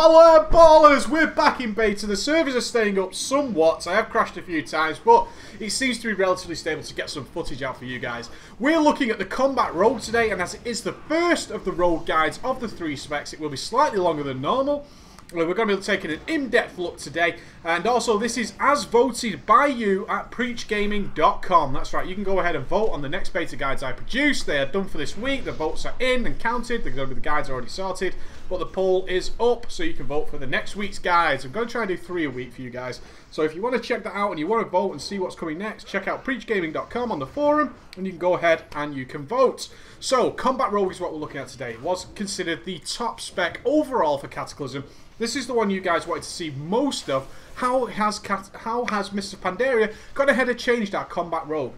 Holla ballers! We're back in beta. The servers are staying up somewhat. I have crashed a few times, but it seems to be relatively stable to get some footage out for you guys. We're looking at the combat rogue today, and as it is the first of the rogue guides of the 3 specs, it will be slightly longer than normal. We're going to be taking an in-depth look today, and also this is as voted by you at preachgaming.com. That's right, you can go ahead and vote on the next beta guides I produce. They are done for this week. The votes are in and counted. The guides are already sorted, but the poll is up, so you can vote for the next week's guides. I'm going to try and do 3 a week for you guys. So if you want to check that out and you want to vote and see what's coming next, check out preachgaming.com on the forum, and you can go ahead and you can vote. So, Combat Rogue is what we're looking at today. It was considered the top spec overall for Cataclysm. This is the one you guys wanted to see most of. How has Mr. Pandaria gone ahead and changed our Combat Rogue?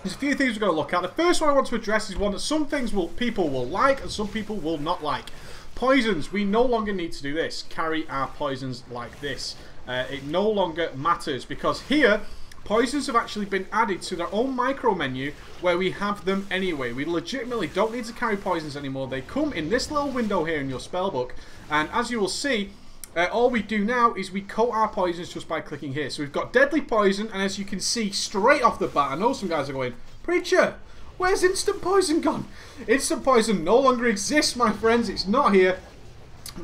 There's a few things we're going to look at. The first one I want to address is one that some things people will like and some people will not like. Poisons. We no longer need to do this. Carry our poisons like this. It no longer matters because here, poisons have actually been added to their own micro menu where we have them anyway. We legitimately don't need to carry poisons anymore. They come in this little window here in your spellbook. And as you will see, all we do now is we coat our poisons just by clicking here. So we've got deadly poison, and as you can see straight off the bat, I know some guys are going, Preacher, where's instant poison gone? Instant poison no longer exists, my friends. It's not here.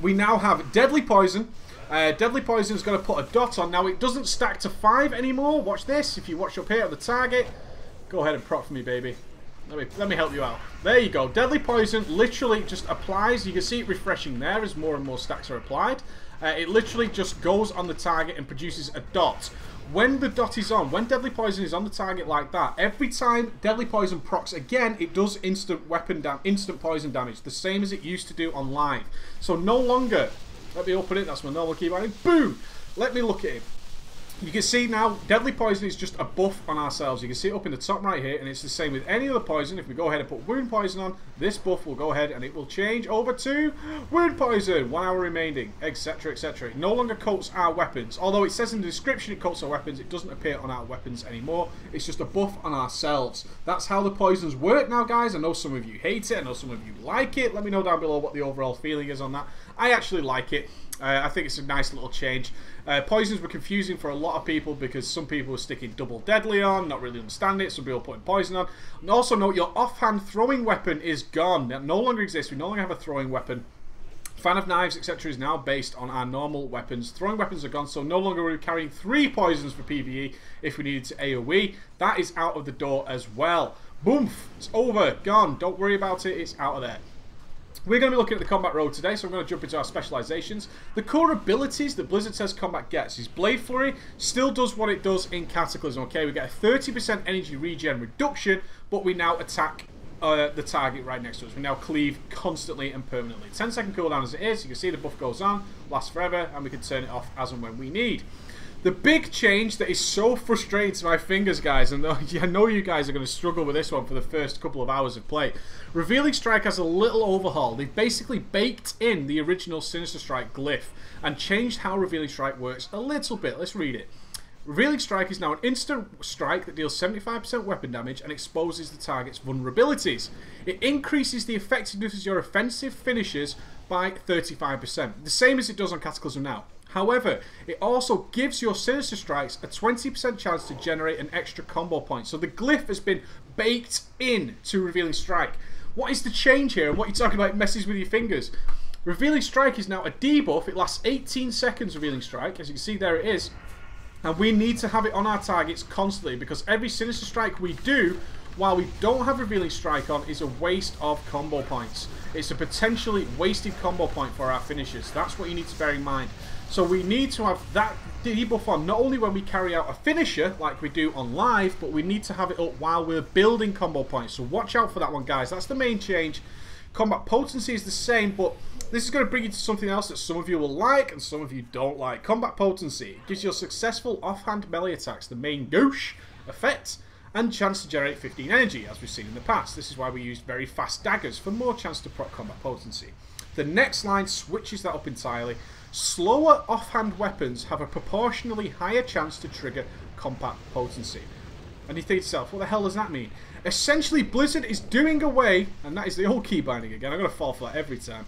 We now have deadly poison. Deadly poison is going to put a dot on. Now it doesn't stack to 5 anymore. Watch this. If you watch up here at the target, go ahead and prop for me, baby. Let me help you out. There you go. Deadly poison literally just applies. You can see it refreshing there as more and more stacks are applied. It literally just goes on the target and produces a dot. When the dot is on, when deadly poison is on the target like that, every time deadly poison procs again, it does instant poison damage, the same as it used to do on live. So no longer. Let me open it. That's my normal keybind. Boom. Let me look at it. You can see now, deadly poison is just a buff on ourselves. You can see it up in the top right here, and it's the same with any other poison. If we go ahead and put wound poison on, this buff will go ahead and it will change over to wound poison. 1 hour remaining, etc, etc. It no longer coats our weapons. Although it says in the description it coats our weapons, it doesn't appear on our weapons anymore. It's just a buff on ourselves. That's how the poisons work now, guys. I know some of you hate it. I know some of you like it. Let me know down below what the overall feeling is on that. I actually like it. I think it's a nice little change. Poisons were confusing for a lot of people because some people were sticking double deadly on, not really understand it. Some people were putting poison on. And also note your offhand throwing weapon is gone. That no longer exists. We no longer have a throwing weapon. Fan of knives, etc. is now based on our normal weapons. Throwing weapons are gone, so no longer are we carrying 3 poisons for PvE if we needed to AoE. That is out of the door as well. Boom! It's over. Gone. Don't worry about it. It's out of there. We're going to be looking at the Combat Rogue today, so I'm going to jump into our specializations. The core abilities that Blizzard says combat gets is Blade Flurry still does what it does in Cataclysm. Okay, we get a 30% energy regen reduction, but we now attack the target right next to us. We now cleave constantly and permanently. 10-second cooldown as it is. You can see the buff goes on, lasts forever, and we can turn it off as and when we need. The big change that is so frustrating to my fingers, guys, and I know you guys are going to struggle with this one for the first couple of hours of play. Revealing Strike has a little overhaul. They've basically baked in the original Sinister Strike Glyph and changed how Revealing Strike works a little bit. Let's read it. Revealing Strike is now an instant strike that deals 75% weapon damage and exposes the target's vulnerabilities. It increases the effectiveness of your offensive finishes by 35%, the same as it does on Cataclysm now. However, it also gives your Sinister Strikes a 20% chance to generate an extra combo point. So the Glyph has been baked in to Revealing Strike. What is the change here? And what you're talking about messes with your fingers. Revealing Strike is now a debuff. It lasts 18 seconds, Revealing Strike. As you can see, there it is. And we need to have it on our targets constantly because every Sinister Strike we do while we don't have Revealing Strike on is a waste of combo points. It's a potentially wasted combo point for our finishers. That's what you need to bear in mind. So we need to have that debuff on not only when we carry out a finisher like we do on live, but we need to have it up while we're building combo points. So watch out for that one, guys. That's the main change. Combat potency is the same, but this is going to bring you to something else that some of you will like and some of you don't like. Combat potency. It gives you successful offhand melee attacks the main douche effect and chance to generate 15 energy, as we've seen in the past. This is why we used very fast daggers for more chance to proc combat potency. The next line switches that up entirely. Slower offhand weapons have a proportionally higher chance to trigger combat potency. And you think to yourself, what the hell does that mean? Essentially, Blizzard is doing away, and that is the old key binding again. I'm going to fall for that every time.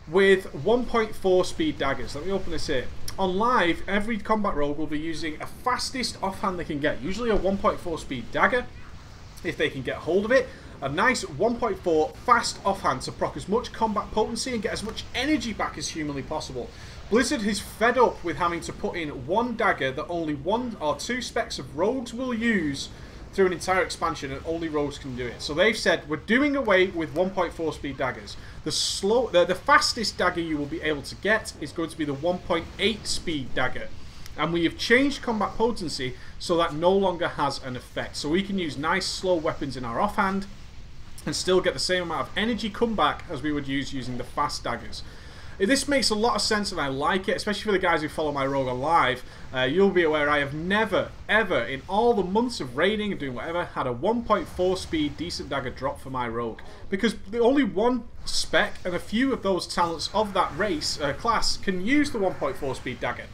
with 1.4 speed daggers. Let me open this here. On live, every combat rogue will be using a fastest offhand they can get, usually a 1.4 speed dagger, if they can get hold of it. A nice 1.4 fast offhand to proc as much combat potency and get as much energy back as humanly possible. Blizzard is fed up with having to put in one dagger that only 1 or 2 specs of rogues will use through an entire expansion, and only rogues can do it. So they've said we're doing away with 1.4 speed daggers. The fastest dagger you will be able to get is going to be the 1.8 speed dagger. And we have changed combat potency so that no longer has an effect. So we can use nice slow weapons in our offhand and still get the same amount of energy comeback as we would use using the fast daggers. This makes a lot of sense and I like it, especially for the guys who follow my rogue on live. You'll be aware I have never, ever, in all the months of raiding and doing whatever, had a 1.4 speed decent dagger drop for my rogue. Because only one spec and a few of those talents of that race, class, can use the 1.4 speed dagger.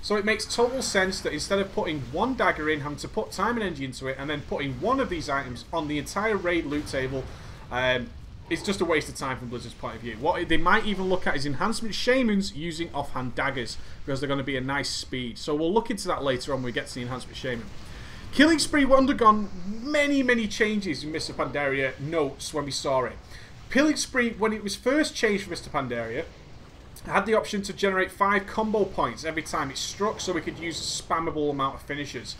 So it makes total sense that instead of putting one dagger in, having to put time and energy into it, and then putting one of these items on the entire raid loot table, it's just a waste of time from Blizzard's point of view. What they might even look at is enhancement shamans using offhand daggers, because they're going to be a nice speed. So we'll look into that later on when we get to the enhancement shaman. Killing Spree will undergone many changes in Mr. Pandaria notes when we saw it. Killing Spree, when it was first changed for Mr. Pandaria, had the option to generate 5 combo points every time it struck, so we could use a spammable amount of finishers.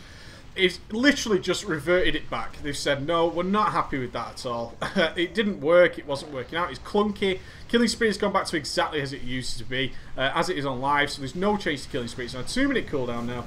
It's literally just reverted it back. They've said, no, we're not happy with that at all. It didn't work, it wasn't working out, it's clunky. Killing Spree has gone back to exactly as it used to be, as it is on live, so there's no change to Killing Spree. It's on a 2-minute cooldown now.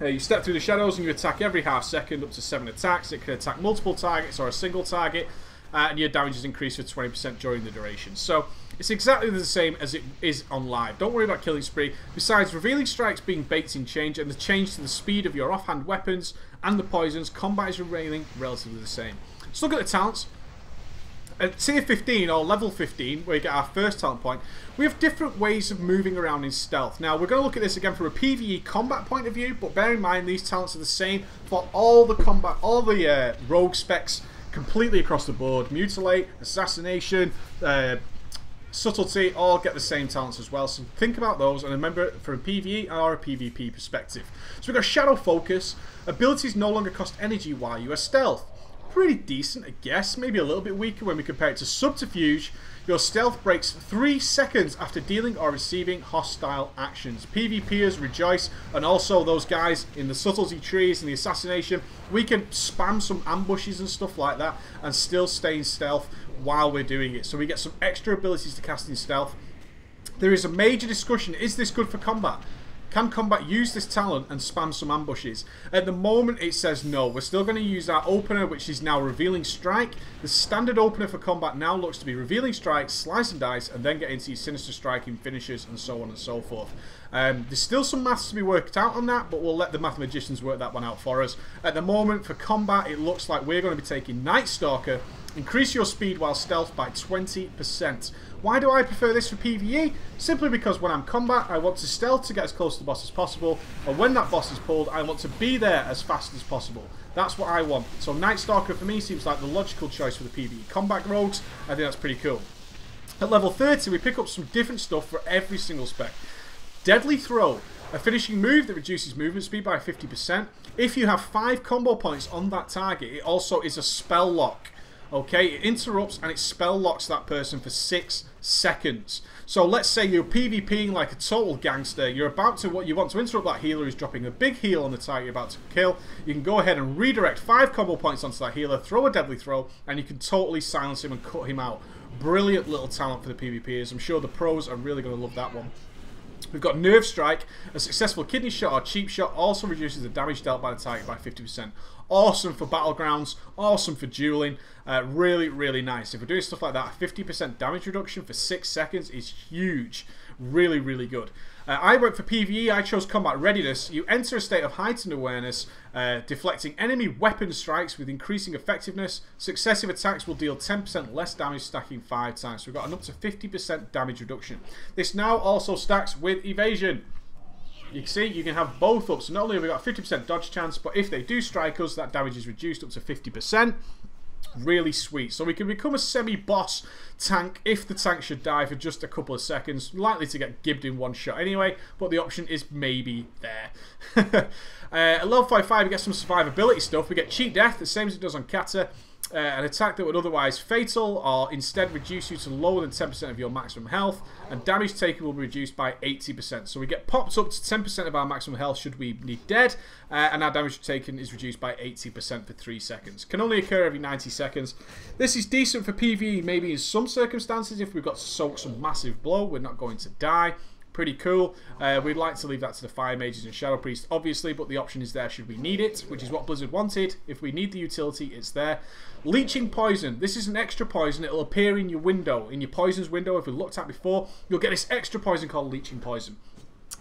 You step through the shadows and you attack every half second, up to 7 attacks. It can attack multiple targets or a single target, and your damage is increased for 20% during the duration. So it's exactly the same as it is on live. Don't worry about Killing Spree. Besides revealing strikes being baked in change and the change to the speed of your offhand weapons and the poisons, combat is remaining relatively the same. Let's look at the talents. At tier 15 or level 15, where you get our first talent point, we have different ways of moving around in stealth. Now we're going to look at this again from a PvE combat point of view, but bear in mind these talents are the same for all the combat, all the rogue specs completely across the board. Mutilate, assassination, subtlety, all get the same talents as well. So think about those and remember from a PvE or a PvP perspective. So we've got Shadow Focus. Abilities no longer cost energy while you are stealth. Pretty decent, I guess. Maybe a little bit weaker when we compare it to Subterfuge. Your stealth breaks 3 seconds after dealing or receiving hostile actions. PvPers rejoice, and also those guys in the subtlety trees and the assassination. We can spam some ambushes and stuff like that and still stay in stealth while we're doing it. So we get some extra abilities to cast in stealth. There is a major discussion, is this good for combat? Can combat use this talent and spam some ambushes? At the moment it says no. We're still going to use our opener, which is now Revealing Strike. The standard opener for combat now looks to be Revealing Strike, Slice and Dice, and then get into your Sinister Striking finishers and so on and so forth. There's still some maths to be worked out on that, but we'll let the mathematicians work that one out for us. At the moment for combat it looks like we're going to be taking Night Stalker. Increase your speed while stealth by 20%. Why do I prefer this for PvE? Simply because when I'm combat, I want to stealth to get as close to the boss as possible, and when that boss is pulled, I want to be there as fast as possible. That's what I want. So Night Stalker for me seems like the logical choice for the PvE combat rogues. I think that's pretty cool. At level 30, we pick up some different stuff for every single spec. Deadly Throw, a finishing move that reduces movement speed by 50%. If you have 5 combo points on that target, it also is a spell lock. Okay, it interrupts and it spell locks that person for 6 seconds. So let's say you're PvPing like a total gangster. You're about to, you want to interrupt that healer who's dropping a big heal on the target you're about to kill. You can go ahead and redirect 5 combo points onto that healer, throw a deadly throw, and you can totally silence him and cut him out. Brilliant little talent for the PvPers. I'm sure the pros are really going to love that one. We've got Nerve Strike. A successful kidney shot or cheap shot also reduces the damage dealt by the target by 50%. Awesome for battlegrounds, awesome for dueling, really nice. If we're doing stuff like that, a 50% damage reduction for 6 seconds is huge. Really good. I went for PvE, I chose Combat Readiness. You enter a state of heightened awareness, deflecting enemy weapon strikes with increasing effectiveness. Successive attacks will deal 10% less damage, stacking 5 times. So we've got an up to 50% damage reduction. This now also stacks with Evasion. You can see you can have both up, so not only have we got a 50% dodge chance, but if they do strike us, that damage is reduced up to 50%. Really sweet. So we can become a semi-boss tank if the tank should die for just a couple of seconds. Likely to get gibbed in one shot anyway, but the option is maybe there. At level 5-5 we get some survivability stuff. We get cheat death, the same as it does on Kata. An attack that would otherwise fatal or instead reduce you to lower than 10% of your maximum health, and damage taken will be reduced by 80%. So we get popped up to 10% of our maximum health should we be dead, and our damage taken is reduced by 80% for 3 seconds. Can only occur every 90 seconds. This is decent for PvE maybe in some circumstances. If we've got to soak some massive blow, we're not going to die. Pretty cool. We'd like to leave that to the Fire Mages and Shadow Priest, obviously, but the option is there should we need it, which is what Blizzard wanted. If we need the utility, it's there. Leeching Poison. This is an extra poison. It'll appear in your window, in your poisons window. If we looked at before, you'll get this extra poison called Leeching Poison.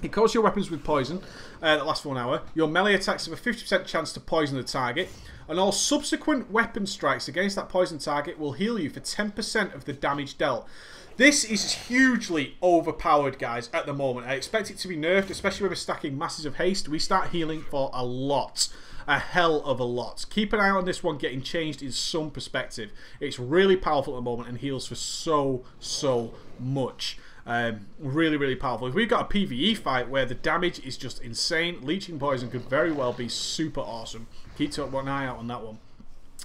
It coats your weapons with poison that lasts for 1 hour. Your melee attacks have a 50% chance to poison the target, and all subsequent weapon strikes against that poison target will heal you for 10% of the damage dealt. This is hugely overpowered, guys, at the moment. I expect it to be nerfed, especially when we're stacking masses of haste. We start healing for a lot. A hell of a lot. Keep an eye on this one getting changed in some perspective. It's really powerful at the moment and heals for so much. Really, really powerful. If we've got a PvE fight where the damage is just insane, Leeching Poison could very well be super awesome. Keep one eye out on that one.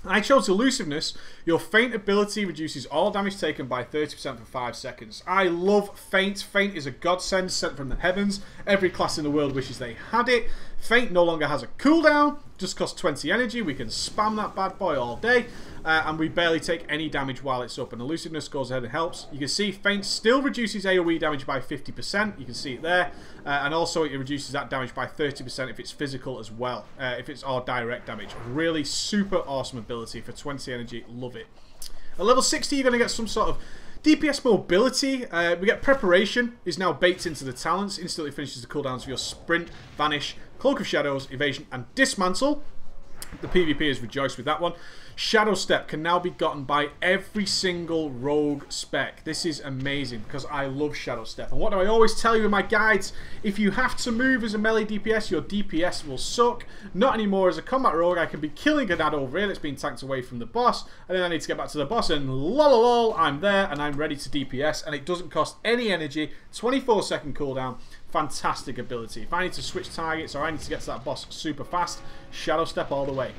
I chose Elusiveness. Your Feint ability reduces all damage taken by 30% for 5 seconds. I love Feint. Feint is a godsend sent from the heavens. Every class in the world wishes they had it. Feint no longer has a cooldown. Just costs 20 energy. We can spam that bad boy all day. And we barely take any damage while it's up. And Elusiveness goes ahead and helps. You can see Feint still reduces AoE damage by 50%. You can see it there. And also it reduces that damage by 30% if it's physical as well. If it's all direct damage. Really super awesome ability for 20 energy. Love it. At level 60 you're going to get some sort of DPS mobility. We get Preparation is now baked into the talents. Instantly finishes the cooldowns of your Sprint, Vanish, Cloak of Shadows, Evasion and Dismantle. The PvP is rejoiced with that one. Shadow Step can now be gotten by every single rogue spec. This is amazing because I love Shadow Step. And what do I always tell you in my guides? If you have to move as a melee DPS, your DPS will suck. Not anymore as a combat rogue. I can be killing a dad over here that's been tanked away from the boss, and then I need to get back to the boss and lol, I'm there and I'm ready to DPS, and it doesn't cost any energy. 24-second cooldown. Fantastic ability. If I need to switch targets or I need to get to that boss super fast, Shadow Step all the way.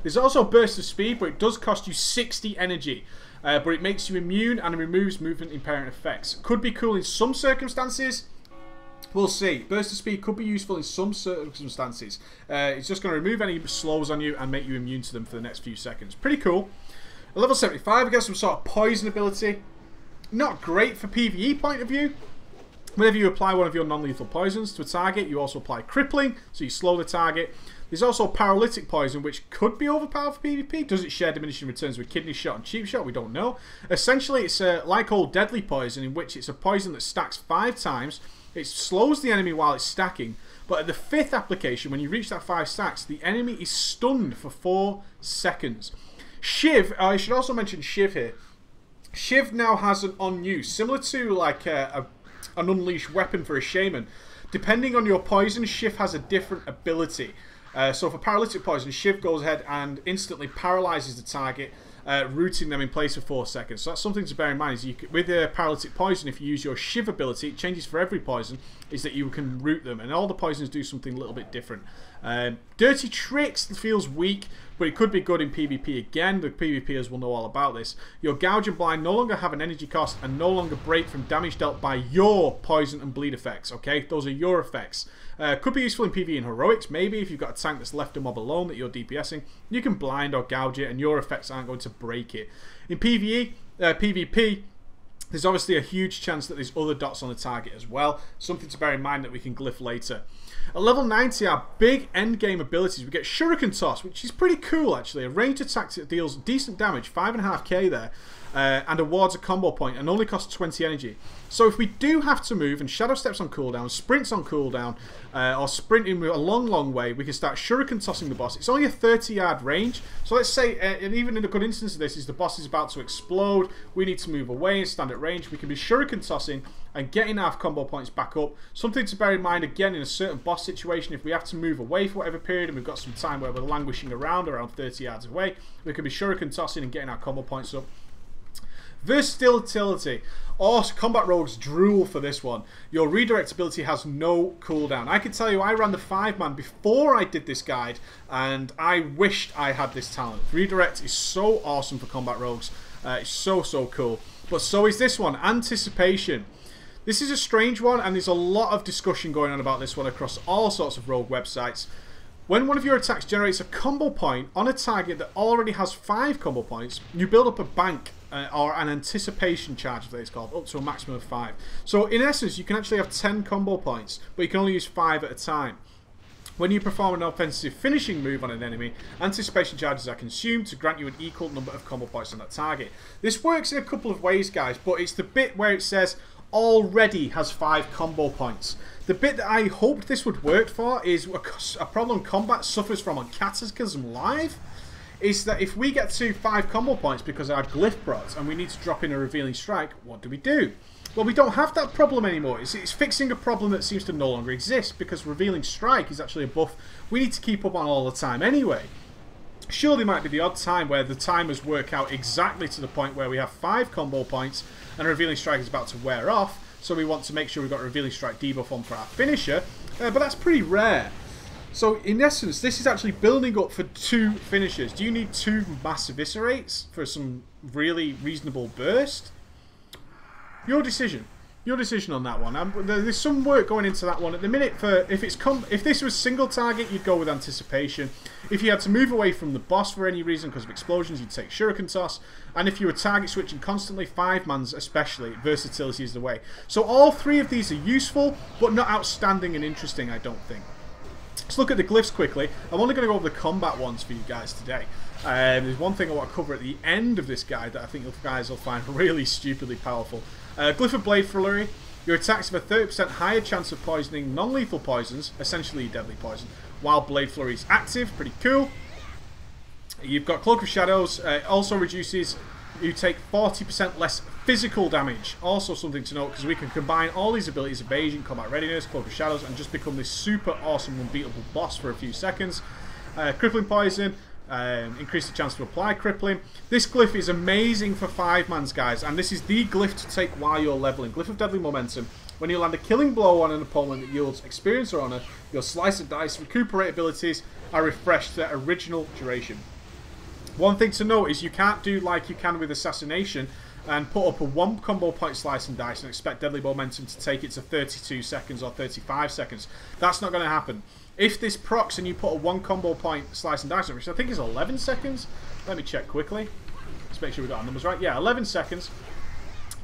There's also Burst of Speed, but it does cost you 60 energy. But it makes you immune and removes movement impairing effects. Could be cool in some circumstances. We'll see. Burst of Speed could be useful in some circumstances. It's just going to remove any slows on you and make you immune to them for the next few seconds. Pretty cool. At level 75, we get some sort of poison ability. Not great for PvE point of view. Whenever you apply one of your non-lethal poisons to a target, you also apply Crippling, so you slow the target. There's also Paralytic Poison, which could be overpowered for PvP. Does it share diminishing returns with Kidney Shot and Cheap Shot? We don't know. Essentially, it's like Old Deadly Poison, in which it's a poison that stacks 5 times. It slows the enemy while it's stacking, but at the 5th application, when you reach that 5 stacks, the enemy is stunned for 4 seconds. Shiv, I should also mention Shiv here. Shiv now has an on-use, similar to like an unleashed weapon for a shaman. Depending on your poison, Shiv has a different ability. So for Paralytic Poison, Shiv goes ahead and instantly paralyzes the target, rooting them in place for 4 seconds. So that's something to bear in mind. Is with Paralytic Poison, if you use your Shiv ability, it changes for every poison, is that you can root them. And all the poisons do something a little bit different. Dirty Tricks feels weak, but it could be good in PvP again. The PvPers will know all about this. Your Gouge and Blind no longer have an energy cost and no longer break from damage dealt by your poison and bleed effects. Okay, those are your effects. Could be useful in PvE and Heroics, maybe if you've got a tank that's left a mob alone that you're DPSing. You can blind or gouge it and your effects aren't going to break it. In PvE, PvP, there's obviously a huge chance that there's other dots on the target as well. Something to bear in mind that we can glyph later. At level 90, our big endgame abilities, we get Shuriken Toss, which is pretty cool actually. A ranged attack that deals decent damage, 5.5k there, and awards a combo point and only costs 20 energy. So if we do have to move and Shadow Steps on cooldown, Sprints on cooldown, or sprinting a long way, we can start Shuriken Tossing the boss. It's only a 30-yard range, so let's say, and even in a good instance of this, is the boss is about to explode, we need to move away and stand at range, we can be Shuriken Tossing, and getting our combo points back up. Something to bear in mind again in a certain boss situation, if we have to move away for whatever period and we've got some time where we're languishing around 30 yards away, we can be shuriken tossing and getting our combo points up. Versatility. Combat rogues drool for this one. Your redirect ability has no cooldown. I can tell you I ran the 5-man before I did this guide and I wished I had this talent. Redirect is so awesome for combat rogues. It's so cool. But so is this one, Anticipation. This is a strange one and there's a lot of discussion going on about this one across all sorts of rogue websites. When one of your attacks generates a combo point on a target that already has 5 combo points, you build up a bank or an anticipation charge, that it's called, up to a maximum of 5. So in essence, you can actually have 10 combo points, but you can only use 5 at a time. When you perform an offensive finishing move on an enemy, anticipation charges are consumed to grant you an equal number of combo points on that target. This works in a couple of ways, guys, but it's the bit where it says already has 5 combo points. The bit that I hoped this would work for is a problem combat suffers from on Cataclysm Live, is that if we get to 5 combo points because our Glyph brought and we need to drop in a revealing strike, what do? Well, we don't have that problem anymore. It's fixing a problem that seems to no longer exist because revealing strike is actually a buff we need to keep up on all the time anyway. Sure, there might be the odd time where the timers work out exactly to the point where we have 5 combo points and revealing strike is about to wear off, so we want to make sure we've got a revealing strike debuff on for our finisher, but that's pretty rare. So in essence, this is actually building up for 2 finishers. Do you need 2 mass eviscerates for some really reasonable burst? Your decision. Your decision on that one. There's some work going into that one at the minute. For if this was single target, you'd go with Anticipation. If you had to move away from the boss for any reason because of explosions, you'd take Shuriken Toss. And if you were target switching constantly, 5-mans especially, Versatility is the way. So all 3 of these are useful, but not outstanding and interesting, I don't think. Let's look at the glyphs quickly. I'm only going to go over the combat ones for you guys today. There's one thing I want to cover at the end of this guide that I think you guys will find really stupidly powerful. Glyph of Blade Flurry. Your attacks have a 30% higher chance of poisoning non-lethal poisons, essentially deadly poison, while Blade Flurry is active. Pretty cool. You've got Cloak of Shadows. Also reduces, you take 40% less physical damage. Also something to note because we can combine all these abilities, Evasion, Combat Readiness, Cloak of Shadows, and just become this super awesome unbeatable boss for a few seconds. Crippling Poison. Increase the chance to apply crippling. This glyph is amazing for 5-mans, guys, and this is the glyph to take while you're leveling. Glyph of Deadly Momentum. When you land a killing blow on an opponent that yields experience or honor, your slice of dice recuperate abilities are refreshed to their original duration. One thing to note is you can't do like you can with Assassination and put up a 1 combo point slice and dice and expect Deadly Momentum to take it to 32 seconds or 35 seconds. That's not going to happen. If this procs and you put a 1 combo point slice and dice, which I think is 11 seconds, let me check quickly. Let's make sure we got our numbers right. Yeah, 11 seconds.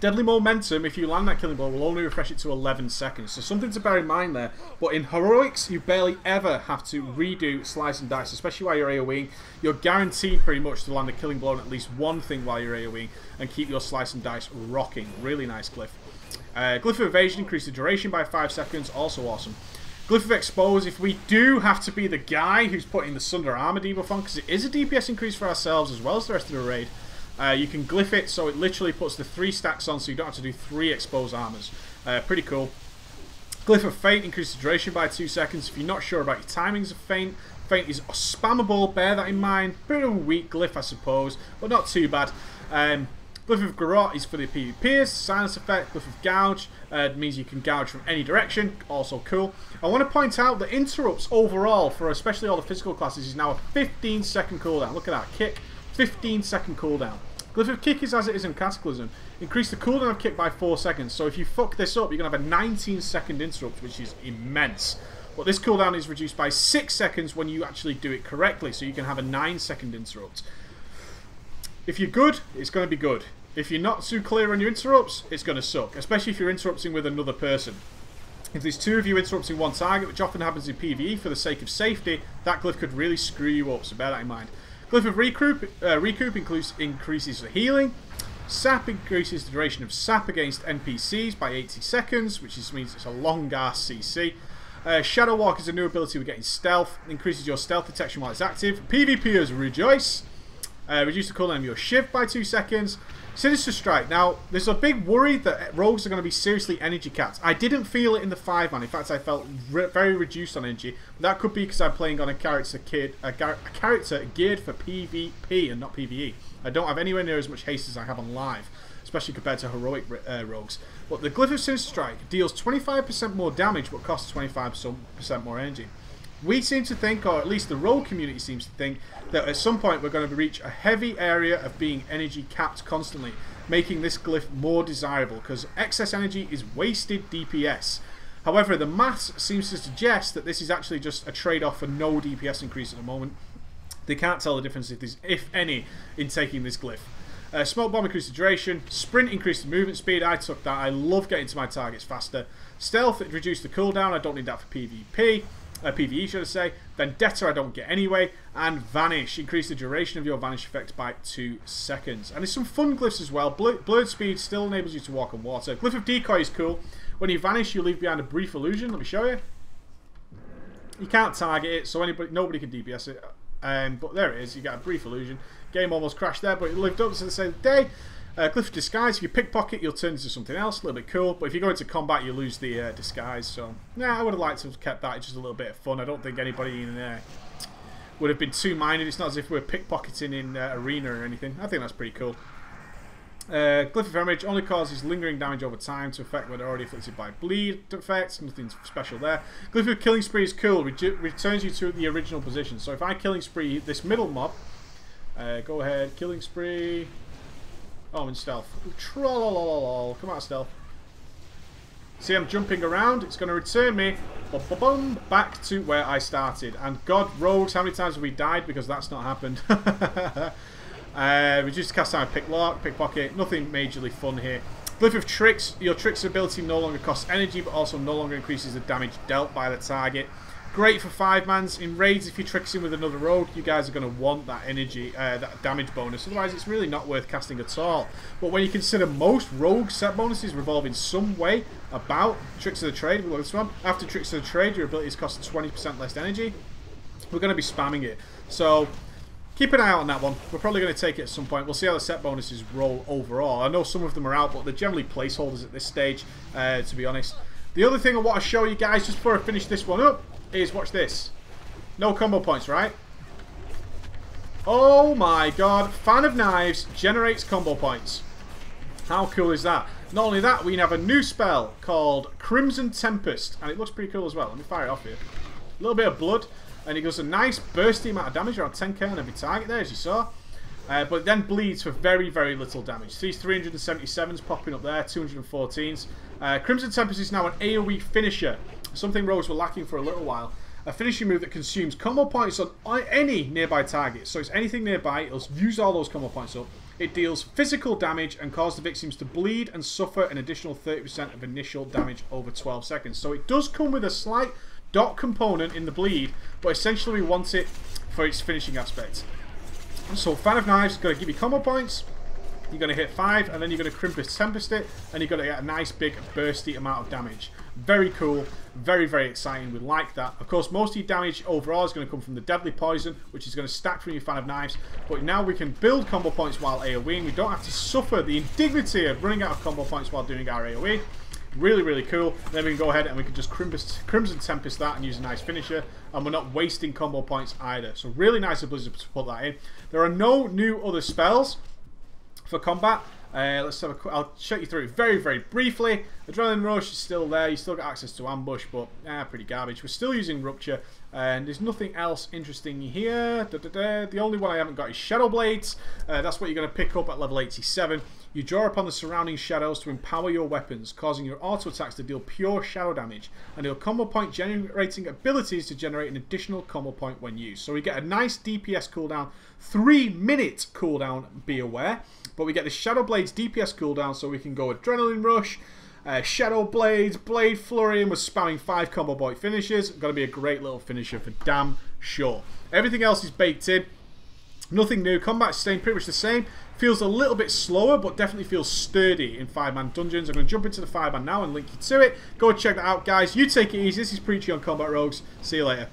Deadly Momentum, if you land that killing blow, will only refresh it to 11 seconds. So something to bear in mind there. But in Heroics, you barely ever have to redo slice and dice, especially while you're AoEing. You're guaranteed pretty much to land a killing blow on at least one thing while you're AoEing and keep your slice and dice rocking. Really nice glyph. Glyph of Evasion, increase the duration by 5 seconds. Also awesome. Glyph of Expose, if we do have to be the guy who's putting the Sunder Armor debuff on, because it is a DPS increase for ourselves as well as the rest of the raid, you can glyph it so it literally puts the 3 stacks on so you don't have to do 3 Expose Armors. Pretty cool. Glyph of Feint, increase the duration by 2 seconds. If you're not sure about your timings of Feint, Feint is spammable, bear that in mind. Bit of a weak glyph, I suppose, but not too bad. Glyph of Garrote is for the PvPers, silence effect. Glyph of Gouge means you can gouge from any direction, also cool. I want to point out that interrupts overall, for especially all the physical classes, is now a 15-second cooldown. Look at that, kick, 15-second cooldown. Glyph of Kick is as it is in Cataclysm. Increase the cooldown of kick by 4 seconds, so if you fuck this up, you're going to have a 19-second interrupt, which is immense. But this cooldown is reduced by 6 seconds when you actually do it correctly, so you can have a 9-second interrupt. If you're good, it's going to be good. If you're not too clear on your interrupts, it's going to suck, especially if you're interrupting with another person. If there's 2 of you interrupting one target, which often happens in PvE for the sake of safety, that glyph could really screw you up, so bear that in mind. Glyph of Recoup increases the healing. Sap increases the duration of Sap against NPCs by 80 seconds, which means it's a long-ass CC. Shadow Walk is a new ability we get in Stealth. Increases your stealth detection while it's active. PvPers rejoice. Reduce the cooldown of your shiv by 2 seconds. Sinister Strike. Now, there's a big worry that rogues are going to be seriously energy capped. I didn't feel it in the 5-man. In fact, I felt very reduced on energy. But that could be because I'm playing on a character geared for PvP and not PvE. I don't have anywhere near as much haste as I have on live, especially compared to heroic rogues. But the Glyph of Sinister Strike deals 25% more damage but costs 25% more energy. We seem to think, or at least the rogue community seems to think, that at some point we're going to reach a heavy area of being energy capped constantly, making this glyph more desirable, because excess energy is wasted DPS. However, the maths seems to suggest that this is actually just a trade-off for no DPS increase at the moment. They can't tell the difference, if any, in taking this glyph. Smoke Bomb increased the duration, Sprint increased the movement speed, I took that, I love getting to my targets faster. Stealth, it reduced the cooldown, I don't need that for PvP. PvE should I say. Vendetta I don't get anyway. And Vanish, increase the duration of your Vanish effect by 2 seconds. And there's some fun glyphs as well. Blurred Speed still enables you to walk on water. Glyph of Decoy is cool. When you vanish, you leave behind a brief illusion. Let me show you. You can't target it, so nobody can DPS it. But there it is, you got a brief illusion. Game almost crashed there, but it lived up to the same day. Glyph of Disguise, if you pickpocket, you'll turn into something else, a little bit cool. But if you go into combat, you lose the disguise. So, yeah, I would have liked to have kept that. It's just a little bit of fun. I don't think anybody in there would have been too minded. It's not as if we're pickpocketing in Arena or anything. I think that's pretty cool. Glyph of Hemorrhage only causes lingering damage over time to affect when already afflicted by bleed effects. Nothing special there. Glyph of Killing Spree is cool. Returns you to the original position. So if I Killing Spree this middle mob, go ahead, Killing Spree. Oh, I'm in stealth. Trollololol. Come out, stealth. See, I'm jumping around. It's going to return me back to where I started. And God, rogues, how many times have we died because that's not happened? Reduce cast time, pickpocket. Nothing majorly fun here. Glyph of Tricks. Your Tricks ability no longer costs energy, but also no longer increases the damage dealt by the target. Great for 5-mans. In raids, if you tricks in with another rogue, you guys are going to want that energy, that damage bonus. Otherwise, it's really not worth casting at all. But when you consider most rogue set bonuses revolve in some way about Tricks of the Trade, we'll look at this one. After Tricks of the Trade, your abilities cost 20% less energy. We're going to be spamming it. So, keep an eye out on that one. We're probably going to take it at some point. We'll see how the set bonuses roll overall. I know some of them are out, but they're generally placeholders at this stage, to be honest. The other thing I want to show you guys, just before I finish this one up, is watch this. No combo points, right? Oh my god. Fan of Knives generates combo points. How cool is that? Not only that, we have a new spell called Crimson Tempest. And it looks pretty cool as well. Let me fire it off here. A little bit of blood. And it does a nice bursty amount of damage, around 10k on every target there, as you saw. But it then bleeds for very, very little damage. These 377s popping up there, 214s. Crimson Tempest is now an AoE finisher. Something rogues were lacking for a little while. A finishing move that consumes combo points on any nearby target. So it's anything nearby, it'll use all those combo points up. It deals physical damage and causes the victims to bleed and suffer an additional 30% of initial damage over 12 seconds. So it does come with a slight dot component in the bleed, but essentially we want it for its finishing aspect. So Fan of Knives is going to give you combo points. You're going to hit 5, and then you're going to Tempest it, and you're going to get a nice big bursty amount of damage. Very cool, very, very exciting. We like that. Of course, most of your damage overall is going to come from the Deadly Poison, which is going to stack from your Fan of Knives. But now we can build combo points while AoEing. We don't have to suffer the indignity of running out of combo points while doing our AoE. Really, really cool. Then we can go ahead and we can just Crimson Tempest that and use a nice finisher. And we're not wasting combo points either. So really nice of Blizzard to put that in. There are no new other spells for combat. Let's have a quick, I'll show you through it very, very briefly. Adrenaline Rush is still there. You still got access to Ambush, but pretty garbage. We're still using Rupture, and there's nothing else interesting here. The only one I haven't got is Shadow Blades. That's what you're going to pick up at level 87. You draw upon the surrounding shadows to empower your weapons, causing your auto attacks to deal pure shadow damage, and your combo point generating abilities to generate an additional combo point when used. So we get a nice DPS cooldown, 3-minute cooldown, be aware. But we get the Shadow Blades DPS cooldown, so we can go Adrenaline Rush, Shadow Blades, Blade Flurry, and we're spamming 5 combo point finishes. Going to be a great little finisher for damn sure. Everything else is baked in. Nothing new. Combat's staying pretty much the same. Feels a little bit slower, but definitely feels sturdy in 5-man dungeons. I'm going to jump into the 5-man now and link you to it. Go and check that out, guys. You take it easy. This is Preachy on Combat Rogues. See you later.